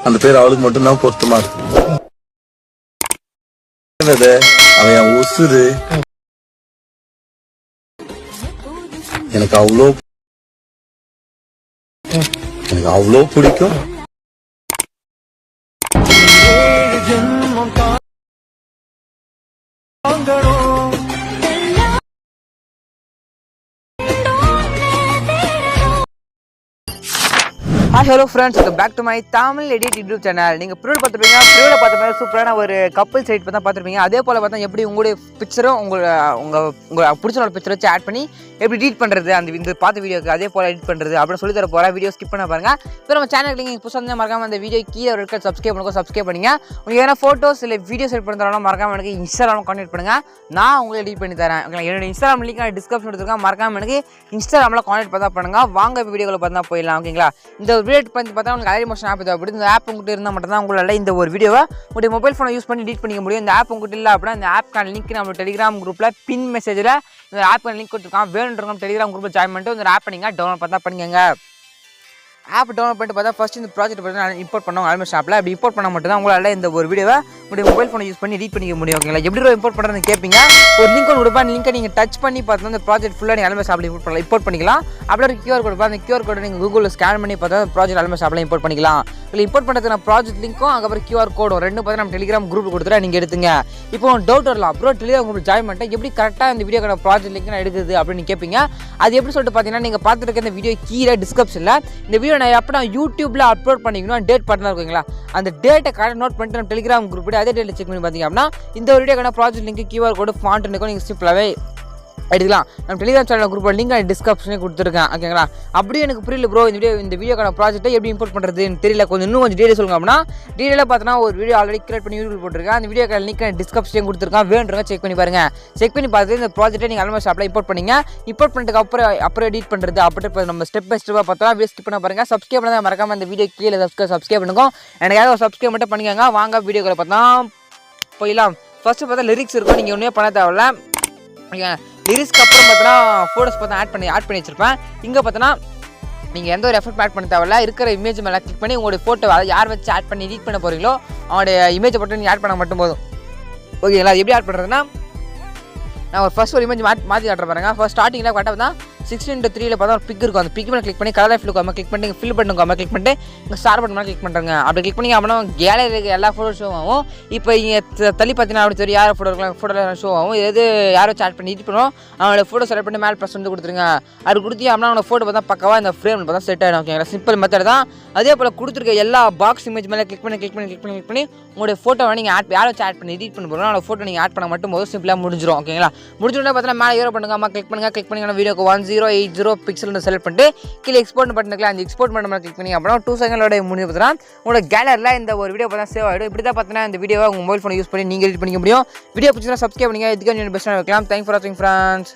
அந்த பேர் அவளுக்கு மட்டும்தான் பொருத்தமா இருக்கு. அவன் என் உசுரு. எனக்கு அவ்வளோ பிடிக்கும். Hi hello friends, welcome back to my Tamil edit YouTube channel. நீங்கள் ப்ரூவில் பார்த்துருப்பீங்க. ப்ரூவில் பார்த்த மாதிரி சூப்பரான ஒரு கப்பல் சைட் தான் பார்த்துருப்பீங்க. அதே போல் பார்த்தா எப்படி உங்களுடைய பிக்சரும் உங்கள் பிடிச்சோட பிக்சர் வச்சு ஆட் பண்ணி எப்படி எடிட் பண்ணுறது, அந்த இந்த பார்த்த வீடியோக்கு அதே போல் எடிட் பண்ணுறது அப்படின்னு சொல்லி தர போகிற வீடியோ ஸ்கிப் பண்ண பாருங்கள். இப்போ நம்ம சேனலுக்கு நீங்கள் புதுசாக மறக்காமல் அந்த வீடியோ கீழே இருக்க சப்ஸ்கிரைப் பண்ணுங்க. உங்களுக்கு எதனா ஃபோட்டோஸ் இல்லை வீடியோஸ் எடிட் பண்ணுறதுனால மறக்காமல் எனக்கு இன்ஸ்டாகிராம் கான்டெக்ட் பண்ணுங்கள். நான் உங்களுக்கு எடிட் பண்ணி தரேன். என்னோட இன்ஸ்டாகிராம் லிங்க் நான் டிஸ்கிரிப்ஷன் எடுத்துருக்கேன். மறக்காமல் எனக்கு இன்ஸ்டாகிராமில் கான்டெக்ட் பார்த்தா பண்ணுங்கள். வாங்க வீடியோவில் பார்த்தா போயிடலாம். ஓகேங்களா? இந்த வீடியோ பண்ணி பார்த்தா உங்களுக்கு அலைரி மோஷன் ஆப் தேவைப்படும். இந்த ஆப் உங்கள்கிட்ட இருந்தால் மட்டும் தான் உங்களால் இந்த ஒரு வீடியோவை உங்களுடைய மொபைல் ஃபோனை யூஸ் பண்ணி எடிட் பண்ணிக்க முடியும். இந்த ஆப் உங்கள்கிட்ட இல்லை அப்படின்னா இந்த ஆப்க்கான லிங்க் நம்ம டெலிகிராம் குரூப்பில் பின் மெசேஜில் இந்த ஆப்க்கான லிங்க் கொடுத்துருக்கான். வேணுன்றவங்க டெலிகிராம் குரூப்பில் ஜாயின் பண்ணிட்டு இந்த ஆப் நீங்கள் டவுன்லோட் பார்த்தா பண்ணிக்கங்க. ஆப் டவுன்லோட் பண்ணிட்டு பார்த்தா ஃபஸ்ட் இந்த ப்ராஜெக்ட் பார்த்தா இம்போர்ட் பண்ணுவோம். ஆல்மோஸ்ட் ஆப்பில் அப்படி இம்போர்ட் பண்ண மட்டும் தான் உங்களால் இந்த ஒரு வீடியோவை உங்களுடைய மொபைல் ஃபோனை யூஸ் பண்ணி எடிட் பண்ணிக்க முடியும். ஓகேங்களா? எப்படி இம்போர்ட் பண்ணுறதுன்னு கேட்பீங்க. ஒரு லிங்க் ஒன்று கொடுப்பா, லிங்கை நீங்கள் டச் பண்ணி பார்த்தா இந்த ப்ராஜெக்ட் ஃபுல்லாக நீங்கள் ஆல்மோஸ்ட் ஆப்பில் இம்போர்ட் பண்ணிக்கலாம். அப்படியே ஒரு QR கொடுப்பா, அந்த QR கோடை நீங்கள் கூகுளில் ஸ்கேன் பண்ணி பார்த்தா ப்ராஜெக்ட் ஆல்மோஸ்ட் ஆப்பில் இம்போர்ட் பண்ணிக்கலாம். இல்லை இம்போர்ட் பண்ணுறதுக்கு ப்ராஜெக்ட் லிங்க்கும் அதுக்கப்புறம் QR கோடும் ரெண்டும் பார்த்தா நம்ம டெலிகிராம் குரூப் கொடுத்துட்டு நீங்கள் எடுத்துங்க. இப்போ டவுட் வரலாம், அப்புறம் டெலிகிராம் குரூப் ஜாயின் பண்ணிட்டு எப்படி கரெக்டாக இந்த வீடியோக்கான ப்ராஜெக்ட் லிங்க் நான் எடுக்குது அப்படின்னு கேட்பீங்க. அது எப்படி சொல்லிட்டு பார்த்தீங்கன்னா நீங்கள் பார்த்துருக்க இந்த வீடியோ கீழே டிஸ்கிரிப்ஷனில் இந்த வீடியோ நான் எப்போ நான் யூடியூப்பில் அப்லோட் பண்ணிக்கணும் டேட் பார்ட்னர் இருக்குங்களா, அந்த டேட்டை கரெக்டாக நோட் பண்ணிட்டு நம்ம டெலிகிராம் குரூப் அதே டேட்டில் செக் பண்ணி பார்த்தீங்க அப்படின்னா இந்த ஒரு வீடியோக்கான ப்ராஜெக்ட் லிங்க் QR கோடு ஃபாண்ட் இருக்கும். நீங்கள் சிம்பிளாகவே எடுக்கலாம். நம்ம டெலிகிராம் சேனல் குரூப் லிங்க் டிஸ்கிரிப்ஷனே கொடுத்துருக்கேன். ஓகேங்களா? அப்படியே எனக்கு புரியல ப்ரோ, இந்த வீடியோக்கான ப்ராஜெக்ட்டை எப்படி இம்போர்ட் பண்ணுறதுன்னு தெரியல, இன்னும் கொஞ்சம் டீடைல் சொல்லுங்க அப்படின்னா டீடைலாக பார்த்தோன்னா ஒரு வீடியோ ஆல்ரெடி கிரியேட் பண்ணி யூடியூப் போட்டிருக்கேன். அந்த வீடியோக்கான லிங்க் டிஸ்கிரிப்ஷன் கொடுத்துருக்கேன். வேணுங்க செக் பண்ணி பாருங்கள். செக் பண்ணி பார்த்து இந்த ப்ராஜெக்ட்டை நீங்கள் ஆல்மோஸ்ட் அப்ளை இம்போர்ட் பண்ணிங்க. இம்போர்ட் பண்ணிட்டு அப்புறம் எடிட் பண்ணுறது அப்படி இப்போ நம்ம ஸ்டெப் பை ஸ்டெப்பாக பார்த்தா வீடியோ ஸ்கிப் பண்ண பாருங்கள். சப்ஸ்கிரைப் பண்ணால் மறக்காமல் இந்த வீடியோ கீழே சப்ஸ்கிரைப் பண்ணுங்க. எனக்காக ஒரு சப்ஸ்கிரைப் மட்டும் பண்ணிக்கோங்க. வாங்க வீடியோக்களை பார்த்தா போயிடலாம். ஃபஸ்ட்டு பார்த்தா லிரிக்ஸ் இருக்கும், நீங்கள் ஒன்றுமே பண்ண தேவையில்ல. லிரிக்ஸ்க்கு அப்புறம் பார்த்தோன்னா ஃபோட்டோஸ் பார்த்தா ஆட் பண்ணி வச்சுருப்பேன். இங்கே பார்த்தோன்னா நீங்கள் எந்த ஒரு எஃபர்ட் ஆட் பண்ண தேவையில்ல. இருக்கிற இமேஜ் மேலே கிளிக் பண்ணி உங்களுடைய ஃபோட்டோ யார் வச்சு ஆட் பண்ணி எடிட் பண்ண போகிறீங்களோ அவனுடைய இமேஜை மட்டும் நீங்கள் ஆட் பண்ண மட்டும் போதும். ஓகேங்களா? அது எப்படி ஆட் பண்ணுறதுன்னா நான் ஒரு ஃபஸ்ட் ஒரு இமேஜ் மாற்றி காட்டுற பாருங்க. ஃபஸ்ட் ஸ்டார்டிங்கில் கரெக்டாக பார்த்தா 16:3 பார்த்தா ஒரு பிக் இருக்கும். அந்த பிக் மேலே கிளிக் பண்ணி கலர் ஃபில் கிளிக் பண்ணி ஃபில் பண்ணுங்க கிளிக் பண்ணிட்டு இங்கே ஸ்டார் பட்டன் மேலே கிளிக் பண்ணுறாங்க. அப்படி கிளிக் பண்ணி அப்படின்னா கேலரியில் எல்லா ஃபோட்டோ ஷோ ஆகும். இப்போ இங்கே தள்ளி பார்த்தீங்கன்னா அப்படி தெரியும் யார் ஃபோட்டோ இருக்கலாம், ஃபோட்டோ ஷோ ஆகும். எது யாரை வச்சு ஆட் பண்ணி எடிட் பண்ணுவோம் அவனோட ஃபோட்டோ செலக்ட் பண்ணி மேலே ப்ரெஸ் வந்து கொடுத்துருங்க. அது கொடுத்தி அப்படின்னா அவனோட ஃபோட்டோ பார்த்தா பக்கவாக இந்த ஃப்ரேம் பார்த்தா செட் ஆகிடும். ஓகேங்களா? சிம்பிள் மெத்தட் தான். அதே போல் கொடுத்துருக்க எல்லா பாக்ஸ் இமேஜ் மேலே கிளிக் பண்ணி உங்களுடைய ஃபோட்டோ நீங்கள் யாரை வச்சு ஆட் பண்ணி எடிட் பண்ண போகிறோம் அவனோட ஃபோட்டோ நீங்கள் ஆட் பண்ண மட்டும் போதும். சிம்பிளாக முடிஞ்சிடும். ஓகேங்களா? முடிஞ்சோடனே பார்த்தீங்கன்னா மேலே ஏரோ பண்ணுங்க, கிளிக் பண்ணி வீடியோக்கு 1080 பிக்சல் செலக்ட் பண்ணிட்டு கீழே எக்ஸ்போர்ட் பண்ணிக்கலாம். அந்த எக்ஸ்போர்ட் பண்ண கிளிக் பண்ணி அப்படின்னா 2 செகண்டோட முடிஞ்சு பார்த்தீங்கன்னா உங்களோட கேலரியில் இந்த ஒரு வீடியோ பார்த்தா சேவ் ஆகிடும். இப்படி தான் பார்த்தீங்கன்னா இந்த வீடியோவை உங்கள் மொபைல் ஃபோனை யூஸ் பண்ணி நீங்கள் எடிட் பண்ணிக்க முடியும். வீடியோ பிடிச்சா சப்ஸ்கிரைப் பண்ணுங்கள். இதுக்கு பெஸ்ட்டாக வைக்கலாம். தேங்க்ஸ் ஃபார் வாட்சிங் ஃப்ரெண்ட்ஸ்.